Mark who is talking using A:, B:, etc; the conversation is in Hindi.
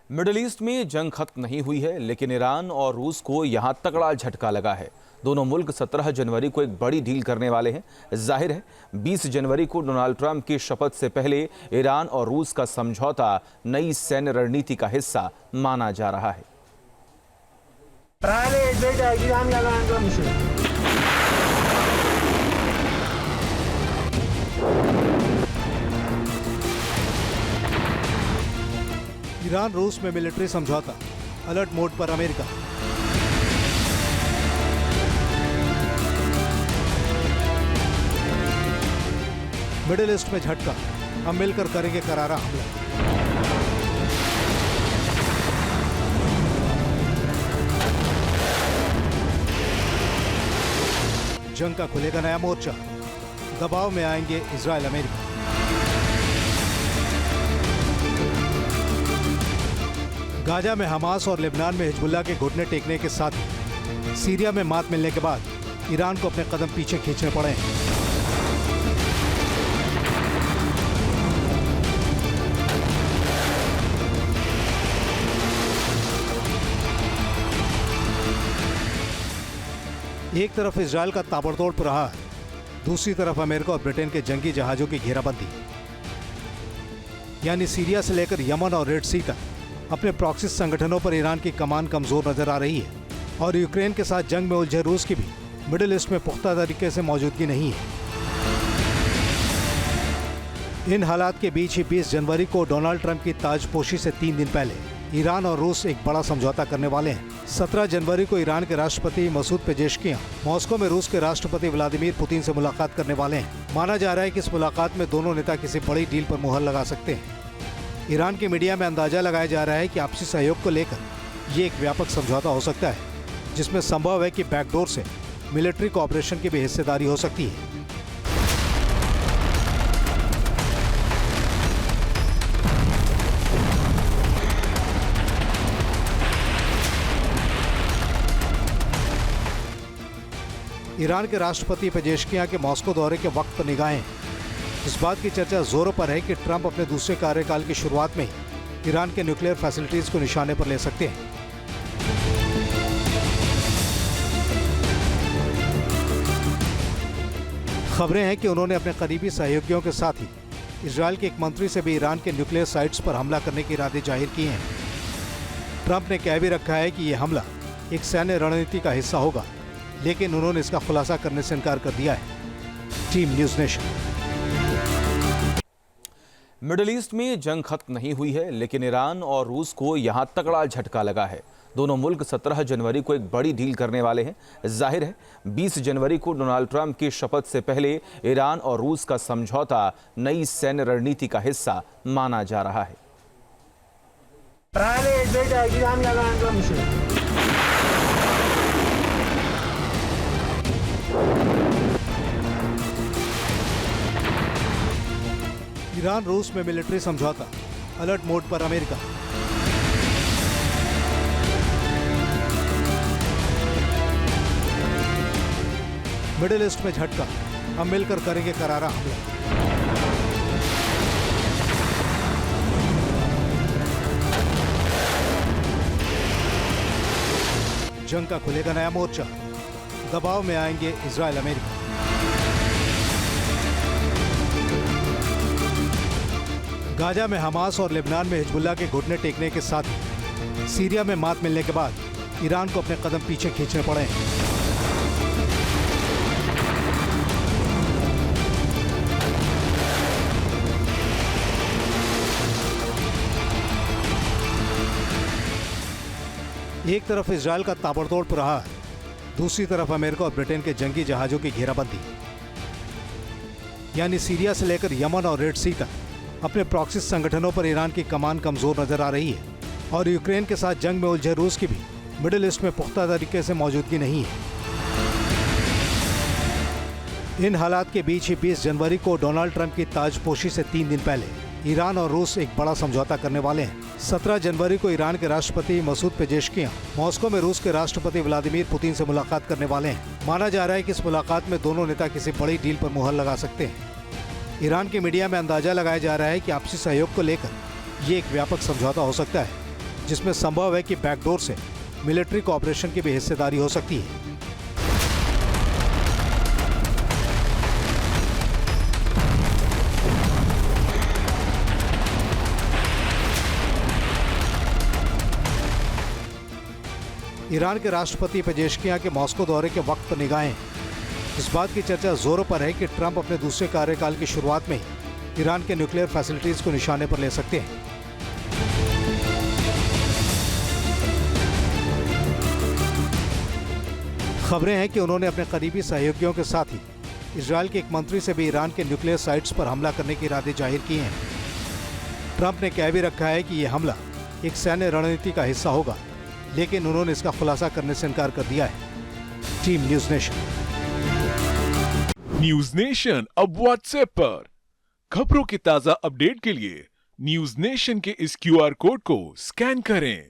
A: मिडिल ईस्ट में जंग खत्म नहीं हुई है, लेकिन ईरान और रूस को यहां तगड़ा झटका लगा है। दोनों मुल्क 17 जनवरी को एक बड़ी डील करने वाले हैं। जाहिर है 20 जनवरी को डोनाल्ड ट्रंप की शपथ से पहले ईरान और रूस का समझौता नई सैन्य रणनीति का हिस्सा माना जा रहा है।
B: ईरान रूस में मिलिट्री समझौता, अलर्ट मोड पर अमेरिका। मिडिल ईस्ट में झटका, हम मिलकर करेंगे करारा हमला। जंग का खुलेगा नया मोर्चा, दबाव में आएंगे इजराइल अमेरिका। गाजा में हमास और लेबनान में हिजबुल्लाह के घुटने टेकने के साथ ही सीरिया में मात मिलने के बाद ईरान को अपने कदम पीछे खींचने पड़े हैं। एक तरफ इजराइल का ताबड़तोड़ प्रहार, दूसरी तरफ अमेरिका और ब्रिटेन के जंगी जहाजों की घेराबंदी। यानी सीरिया से लेकर यमन और रेड सी तक अपने प्रॉक्सी संगठनों पर ईरान की कमान कमजोर नजर आ रही है और यूक्रेन के साथ जंग में उलझे रूस की भी मिडिल ईस्ट में पुख्ता तरीके से मौजूदगी नहीं है। इन हालात के बीच ही 20 जनवरी को डोनाल्ड ट्रंप की ताजपोशी से 3 दिन पहले ईरान और रूस एक बड़ा समझौता करने वाले हैं। 17 जनवरी को ईरान के राष्ट्रपति मसूद पेजेश्कियां मॉस्को में रूस के राष्ट्रपति व्लादिमीर पुतिन से मुलाकात करने वाले हैं। माना जा रहा है कि इस मुलाकात में दोनों नेता किसी बड़ी डील पर मुहर लगा सकते हैं। ईरान की मीडिया में अंदाजा लगाया जा रहा है कि आपसी सहयोग को लेकर ये एक व्यापक समझौता हो सकता है, जिसमें संभव है कि बैकडोर से मिलिट्री कोऑपरेशन की भी हिस्सेदारी हो सकती है। ईरान के राष्ट्रपति पेजेश्कियां के मॉस्को दौरे के वक्त पर निगाहें इस बात की चर्चा जोरों पर है कि ट्रंप अपने दूसरे कार्यकाल की शुरुआत में ही ईरान के न्यूक्लियर फैसिलिटीज को निशाने पर ले सकते हैं। खबरें हैं कि उन्होंने अपने करीबी सहयोगियों के साथ ही इजराइल के एक मंत्री से भी ईरान के न्यूक्लियर साइट्स पर हमला करने के इरादे जाहिर किए हैं। ट्रंप ने कह भी रखा है कि यह हमला एक सैन्य रणनीति का हिस्सा होगा, लेकिन उन्होंने इसका खुलासा करने से इनकार कर दिया है। Team news nation.
A: Middle east में जंग खत्म नहीं हुई है, लेकिन ईरान और रूस को यहां तगड़ा झटका लगा है। दोनों मुल्क 17 जनवरी को एक बड़ी डील करने वाले हैं। जाहिर है 20 जनवरी को डोनाल्ड ट्रंप की शपथ से पहले ईरान और रूस का समझौता नई सैन्य रणनीति का हिस्सा माना जा रहा है।
B: ईरान रूस में मिलिट्री समझौता, अलर्ट मोड पर अमेरिका। मिडिल ईस्ट में झटका, हम मिलकर करेंगे करारा हमला। जंग का खुलेगा नया मोर्चा, दबाव में आएंगे इजराइल अमेरिका। गाजा में हमास और लेबनान में हिजबुल्लाह के घुटने टेकने के साथ ही सीरिया में मात मिलने के बाद ईरान को अपने कदम पीछे खींचने पड़े हैं। एक तरफ इजराइल का ताबड़तोड़ प्रहार, दूसरी तरफ अमेरिका और ब्रिटेन के जंगी जहाजों की घेराबंदी। यानी सीरिया से लेकर यमन और रेड सी तक अपने प्रॉक्सी संगठनों पर ईरान की कमान कमजोर नजर आ रही है और यूक्रेन के साथ जंग में उलझे रूस की भी मिडिल ईस्ट में पुख्ता तरीके से मौजूदगी नहीं है। इन हालात के बीच ही 20 जनवरी को डोनाल्ड ट्रंप की ताजपोशी से 3 दिन पहले ईरान और रूस एक बड़ा समझौता करने वाले हैं। 17 जनवरी को ईरान के राष्ट्रपति मसूद पेजेश्कियां मॉस्को में रूस के राष्ट्रपति व्लादिमीर पुतिन से मुलाकात करने वाले हैं। माना जा रहा है कि इस मुलाकात में दोनों नेता किसी बड़ी डील पर मुहर लगा सकते हैं। ईरान की मीडिया में अंदाजा लगाया जा रहा है कि आपसी सहयोग को लेकर ये एक व्यापक समझौता हो सकता है, जिसमें संभव है कि बैकडोर से मिलिट्री कोऑपरेशन की भी हिस्सेदारी हो सकती है। ईरान के राष्ट्रपति पेजेश्कियां के मॉस्को दौरे के वक्त पर निगाहें इस बात की चर्चा जोरों पर है कि ट्रंप अपने दूसरे कार्यकाल की शुरुआत में ही ईरान के न्यूक्लियर फैसिलिटीज को निशाने पर ले सकते हैं। खबरें हैं कि उन्होंने अपने करीबी सहयोगियों के साथ ही इजरायल के एक मंत्री से भी ईरान के न्यूक्लियर साइट्स पर हमला करने के इरादे जाहिर किए हैं। ट्रंप ने कह भी रखा है कि यह हमला एक सैन्य रणनीति का हिस्सा होगा, लेकिन उन्होंने इसका खुलासा करने से इनकार कर दिया है। Team news nation.
C: News nation अब व्हाट्सएप पर खबरों की ताजा अपडेट के लिए न्यूज़ नेशन के इस QR कोड को स्कैन करें।